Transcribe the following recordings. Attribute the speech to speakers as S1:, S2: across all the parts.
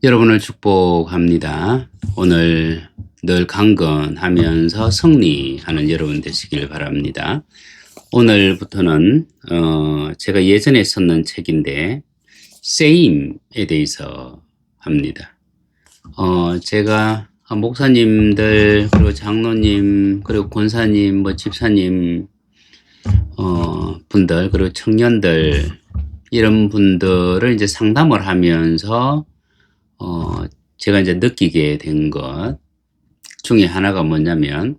S1: 여러분을 축복합니다. 오늘 늘 강건하면서 승리하는 여러분 되시길 바랍니다. 오늘부터는 제가 예전에 썼는 책인데 세임에 대해서 합니다. 제가 목사님들 그리고 장로님 그리고 권사님 집사님 분들 그리고 청년들 이런 분들을 이제 상담을 하면서 제가 이제 느끼게 된 것 중에 하나가 뭐냐면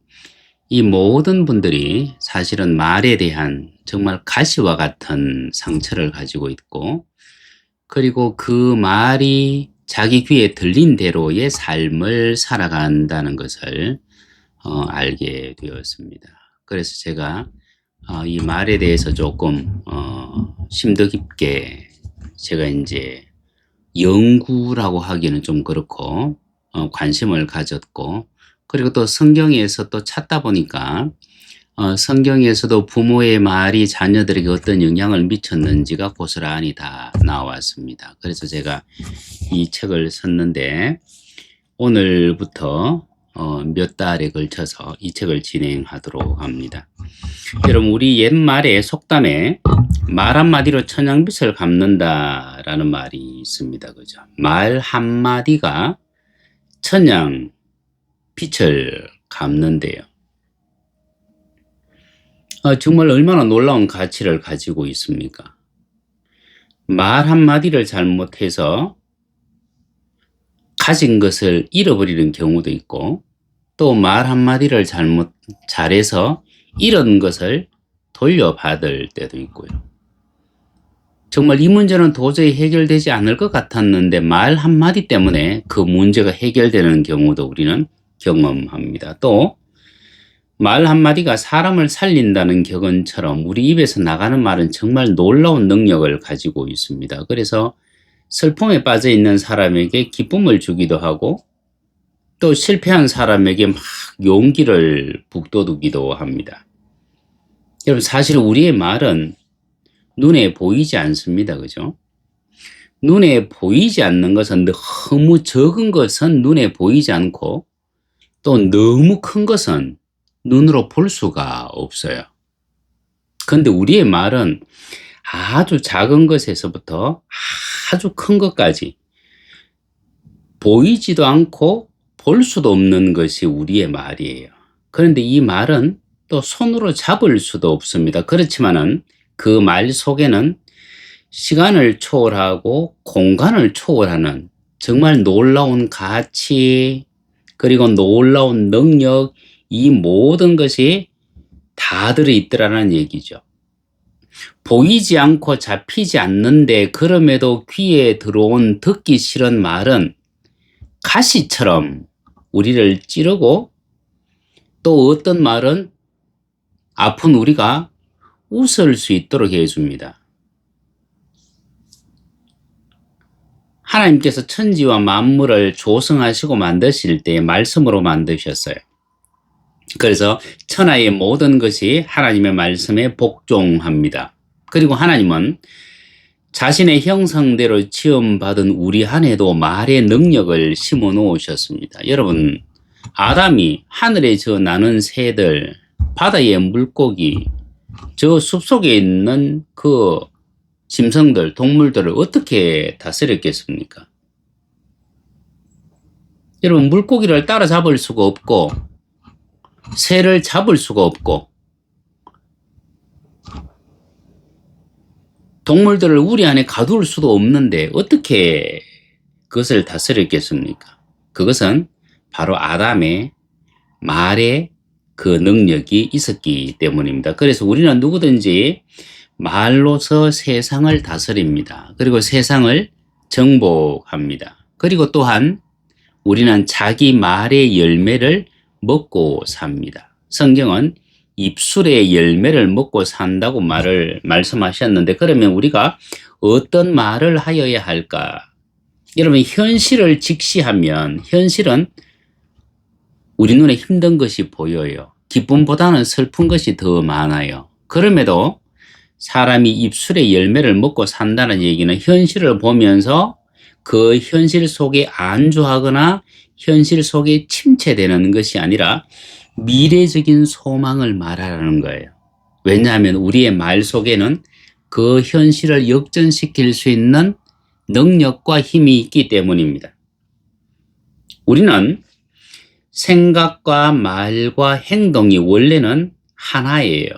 S1: 이 모든 분들이 사실은 말에 대한 정말 가시와 같은 상처를 가지고 있고, 그리고 그 말이 자기 귀에 들린 대로의 삶을 살아간다는 것을 알게 되었습니다. 그래서 제가 이 말에 대해서 조금 심도 깊게 제가 이제 연구라고 하기는 좀 그렇고 관심을 가졌고, 그리고 또 성경에서 또 찾다 보니까 성경에서도 부모의 말이 자녀들에게 어떤 영향을 미쳤는지가 고스란히 다 나왔습니다. 그래서 제가 이 책을 썼는데 오늘부터 몇 달에 걸쳐서 이 책을 진행하도록 합니다. 여러분, 우리 옛말에 속담에 말 한마디로 천냥빚을 갚는다라는 말이 있습니다. 그죠? 말 한마디가 천냥빚을 갚는데요. 정말 얼마나 놀라운 가치를 가지고 있습니까? 말 한마디를 잘못해서 가진 것을 잃어버리는 경우도 있고, 또 말 한마디를 잘해서 잃은 것을 돌려받을 때도 있고요. 정말 이 문제는 도저히 해결되지 않을 것 같았는데 말 한마디 때문에 그 문제가 해결되는 경우도 우리는 경험합니다. 또 말 한마디가 사람을 살린다는 격언처럼 우리 입에서 나가는 말은 정말 놀라운 능력을 가지고 있습니다. 그래서 슬픔에 빠져 있는 사람에게 기쁨을 주기도 하고, 또 실패한 사람에게 막 용기를 북돋우기도 합니다. 여러분, 사실 우리의 말은 눈에 보이지 않습니다. 그죠? 눈에 보이지 않는 것은 너무 적은 것은 눈에 보이지 않고, 또 너무 큰 것은 눈으로 볼 수가 없어요. 그런데 우리의 말은 아주 작은 것에서부터 아주 큰 것까지 보이지도 않고 볼 수도 없는 것이 우리의 말이에요. 그런데 이 말은 또 손으로 잡을 수도 없습니다. 그렇지만은 그 말 속에는 시간을 초월하고 공간을 초월하는 정말 놀라운 가치, 그리고 놀라운 능력, 이 모든 것이 다 들어있더라는 얘기죠. 보이지 않고 잡히지 않는데 그럼에도 귀에 들어온 듣기 싫은 말은 가시처럼 우리를 찌르고, 또 어떤 말은 아픈 우리가 웃을 수 있도록 해줍니다. 하나님께서 천지와 만물을 조성하시고 만드실 때 말씀으로 만드셨어요. 그래서 천하의 모든 것이 하나님의 말씀에 복종합니다. 그리고 하나님은 자신의 형상대로 지음받은 우리 안에도 말의 능력을 심어 놓으셨습니다. 여러분, 아담이 하늘에 저 나는 새들, 바다의 물고기, 저 숲속에 있는 그 짐승들, 동물들을 어떻게 다스렸겠습니까? 여러분, 물고기를 따라잡을 수가 없고 새를 잡을 수가 없고 동물들을 우리 안에 가둘 수도 없는데 어떻게 그것을 다스렸겠습니까? 그것은 바로 아담의 말에 그 능력이 있었기 때문입니다. 그래서 우리는 누구든지 말로서 세상을 다스립니다. 그리고 세상을 정복합니다. 그리고 또한 우리는 자기 말의 열매를 먹고 삽니다. 성경은 입술의 열매를 먹고 산다고 말씀하셨는데, 그러면 우리가 어떤 말을 하여야 할까? 여러분, 현실을 직시하면 현실은 우리 눈에 힘든 것이 보여요. 기쁨보다는 슬픈 것이 더 많아요. 그럼에도 사람이 입술의 열매를 먹고 산다는 얘기는 현실을 보면서 그 현실 속에 안주하거나 현실 속에 침체되는 것이 아니라 미래적인 소망을 말하라는 거예요. 왜냐하면 우리의 말 속에는 그 현실을 역전시킬 수 있는 능력과 힘이 있기 때문입니다. 우리는 생각과 말과 행동이 원래는 하나예요.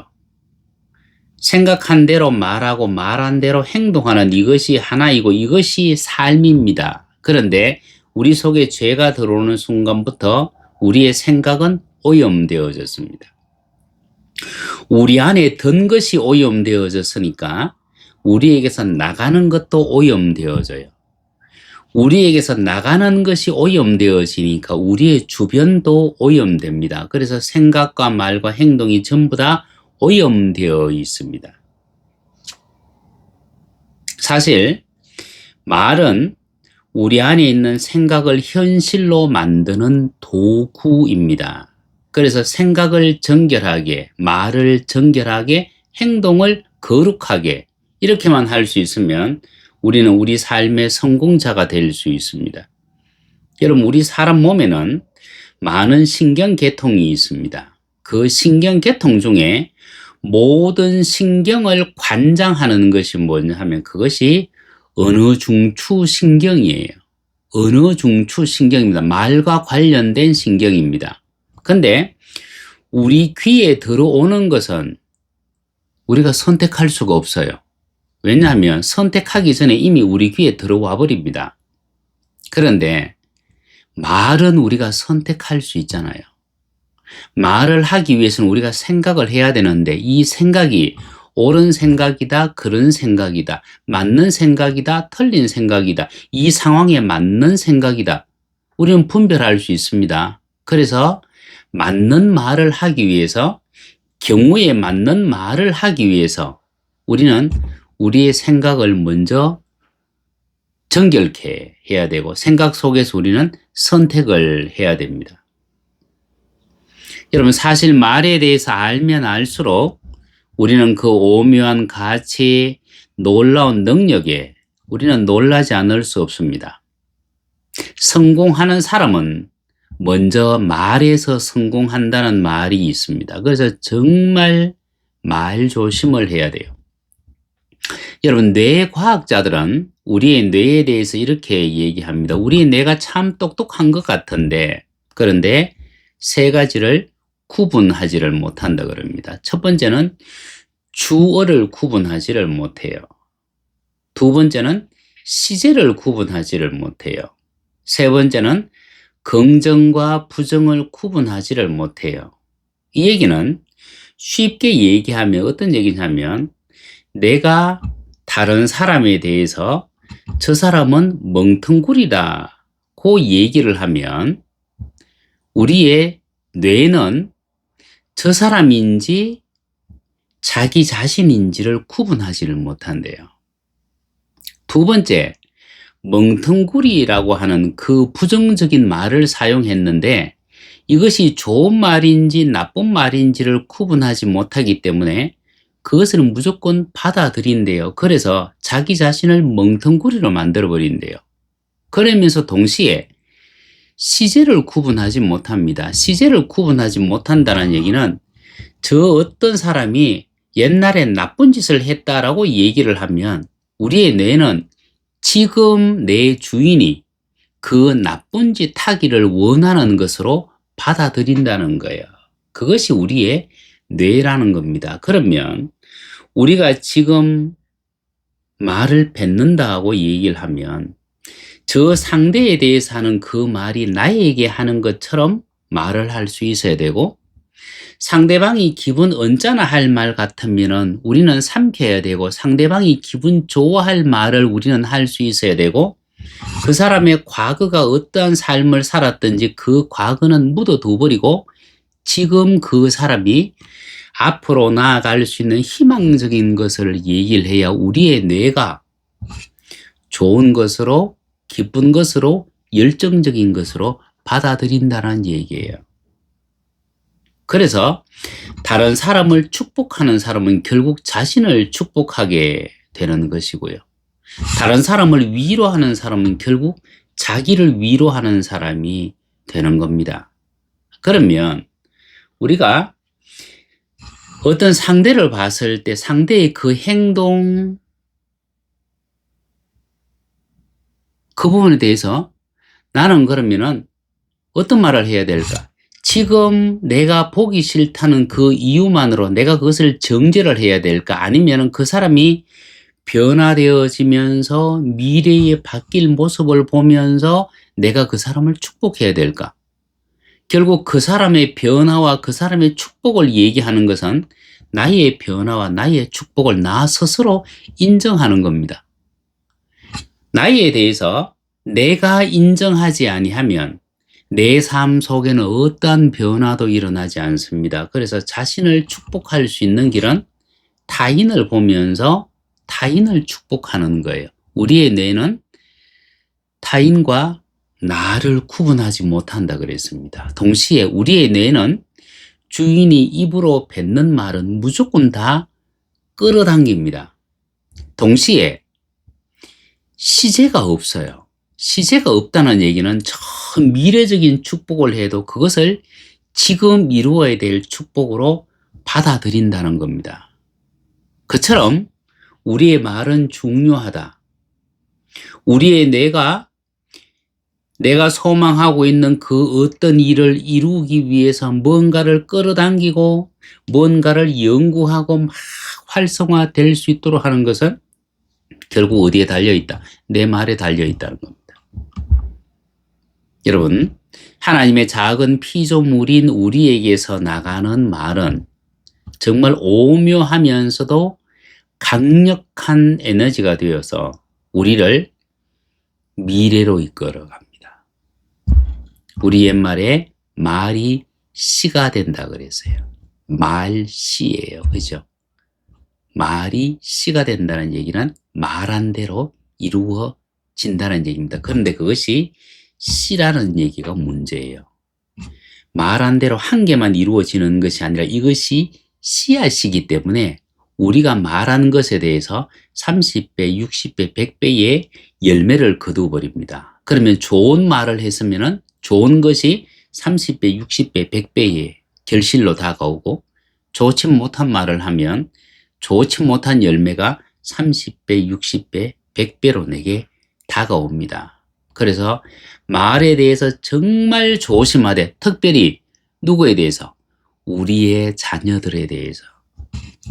S1: 생각한 대로 말하고 말한 대로 행동하는 이것이 하나이고 이것이 삶입니다. 그런데 우리 속에 죄가 들어오는 순간부터 우리의 생각은 오염되어졌습니다. 우리 안에 든 것이 오염되어졌으니까 우리에게서 나가는 것도 오염되어져요. 우리에게서 나가는 것이 오염되어지니까 우리의 주변도 오염됩니다. 그래서 생각과 말과 행동이 전부 다 오염되어 있습니다. 사실 말은 우리 안에 있는 생각을 현실로 만드는 도구입니다. 그래서 생각을 정결하게, 말을 정결하게, 행동을 거룩하게 이렇게만 할 수 있으면 우리는 우리 삶의 성공자가 될 수 있습니다. 여러분, 우리 사람 몸에는 많은 신경계통이 있습니다. 그 신경계통 중에 모든 신경을 관장하는 것이 뭐냐 하면 그것이 언어중추신경이에요. 언어중추신경입니다. 말과 관련된 신경입니다. 근데 우리 귀에 들어오는 것은 우리가 선택할 수가 없어요. 왜냐하면 선택하기 전에 이미 우리 귀에 들어와 버립니다. 그런데 말은 우리가 선택할 수 있잖아요. 말을 하기 위해서는 우리가 생각을 해야 되는데 이 생각이 옳은 생각이다, 그런 생각이다, 맞는 생각이다, 틀린 생각이다, 이 상황에 맞는 생각이다. 우리는 분별할 수 있습니다. 그래서 맞는 말을 하기 위해서, 경우에 맞는 말을 하기 위해서 우리는 우리의 생각을 먼저 정결케 해야 되고 생각 속에서 우리는 선택을 해야 됩니다. 여러분, 사실 말에 대해서 알면 알수록 우리는 그 오묘한 가치, 놀라운 능력에 우리는 놀라지 않을 수 없습니다. 성공하는 사람은 먼저 말에서 성공한다는 말이 있습니다. 그래서 정말 말 조심을 해야 돼요. 여러분, 뇌과학자들은 우리의 뇌에 대해서 이렇게 얘기합니다. 우리의 뇌가 참 똑똑한 것 같은데, 그런데 세 가지를 구분하지를 못한다 그럽니다. 첫 번째는 주어를 구분하지를 못해요. 두 번째는 시제를 구분하지를 못해요. 세 번째는 긍정과 부정을 구분하지를 못해요. 이 얘기는 쉽게 얘기하면 어떤 얘기냐면 내가 다른 사람에 대해서 저 사람은 멍텅구리다고 얘기를 하면 우리의 뇌는 저 사람인지 자기 자신인지를 구분하지를 못한대요. 두 번째, 멍텅구리라고 하는 그 부정적인 말을 사용했는데 이것이 좋은 말인지 나쁜 말인지를 구분하지 못하기 때문에 그것을 무조건 받아들인대요. 그래서 자기 자신을 멍텅구리로 만들어버린대요. 그러면서 동시에 시제를 구분하지 못합니다. 시제를 구분하지 못한다는 얘기는 저 어떤 사람이 옛날에 나쁜 짓을 했다라고 얘기를 하면 우리의 뇌는 지금 내 주인이 그 나쁜 짓 하기를 원하는 것으로 받아들인다는 거예요. 그것이 우리의 뇌라는 겁니다. 그러면 우리가 지금 말을 뱉는다고 얘기를 하면 저 상대에 대해서 하는 그 말이 나에게 하는 것처럼 말을 할 수 있어야 되고 상대방이 기분 언짢아 할 말 같으면은 우리는 삼켜야 되고 상대방이 기분 좋아할 말을 우리는 할 수 있어야 되고 그 사람의 과거가 어떠한 삶을 살았든지 그 과거는 묻어둬 버리고 지금 그 사람이 앞으로 나아갈 수 있는 희망적인 것을 얘기를 해야 우리의 뇌가 좋은 것으로 기쁜 것으로 열정적인 것으로 받아들인다는 얘기예요. 그래서 다른 사람을 축복하는 사람은 결국 자신을 축복하게 되는 것이고요. 다른 사람을 위로하는 사람은 결국 자기를 위로하는 사람이 되는 겁니다. 그러면 우리가 어떤 상대를 봤을 때 상대의 그 행동, 그 부분에 대해서 나는 그러면은 어떤 말을 해야 될까? 지금 내가 보기 싫다는 그 이유만으로 내가 그것을 정죄를 해야 될까? 아니면은 그 사람이 변화되어지면서 미래에 바뀔 모습을 보면서 내가 그 사람을 축복해야 될까? 결국 그 사람의 변화와 그 사람의 축복을 얘기하는 것은 나의 변화와 나의 축복을 나 스스로 인정하는 겁니다. 나에 대해서 내가 인정하지 아니하면 내 삶 속에는 어떠한 변화도 일어나지 않습니다. 그래서 자신을 축복할 수 있는 길은 타인을 보면서 타인을 축복하는 거예요. 우리의 뇌는 타인과 나를 구분하지 못한다 그랬습니다. 동시에 우리의 뇌는 주인이 입으로 뱉는 말은 무조건 다 끌어당깁니다. 동시에 시제가 없어요. 시제가 없다는 얘기는 저 미래적인 축복을 해도 그것을 지금 이루어야 될 축복으로 받아들인다는 겁니다. 그처럼 우리의 말은 중요하다. 우리의 내가 소망하고 있는 그 어떤 일을 이루기 위해서 뭔가를 끌어당기고 뭔가를 연구하고 막 활성화될 수 있도록 하는 것은 결국 어디에 달려있다? 내 말에 달려있다는 겁니다. 여러분, 하나님의 작은 피조물인 우리에게서 나가는 말은 정말 오묘하면서도 강력한 에너지가 되어서 우리를 미래로 이끌어 갑니다. 우리 옛말에 말이 씨가 된다 그랬어요. 말씨예요. 그죠? 말이 씨가 된다는 얘기는 말한 대로 이루어진다는 얘기입니다. 그런데 그것이 씨라는 얘기가 문제예요. 말한 대로 한 개만 이루어지는 것이 아니라 이것이 씨앗이기 때문에 우리가 말하는 것에 대해서 30배, 60배, 100배의 열매를 거두어버립니다. 그러면 좋은 말을 했으면 좋은 것이 30배, 60배, 100배의 결실로 다가오고 좋지 못한 말을 하면 좋지 못한 열매가 30배, 60배, 100배로 내게 다가옵니다. 그래서 말에 대해서 정말 조심하되 특별히 누구에 대해서? 우리의 자녀들에 대해서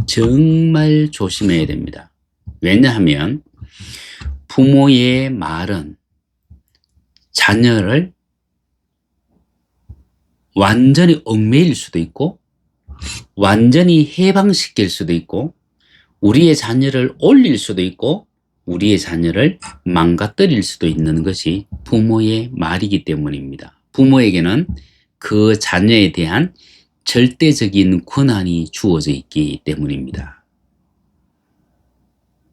S1: 정말 조심해야 됩니다. 왜냐하면 부모의 말은 자녀를 완전히 얽매일 수도 있고 완전히 해방시킬 수도 있고 우리의 자녀를 올릴 수도 있고 우리의 자녀를 망가뜨릴 수도 있는 것이 부모의 말이기 때문입니다. 부모에게는 그 자녀에 대한 절대적인 권한이 주어져 있기 때문입니다.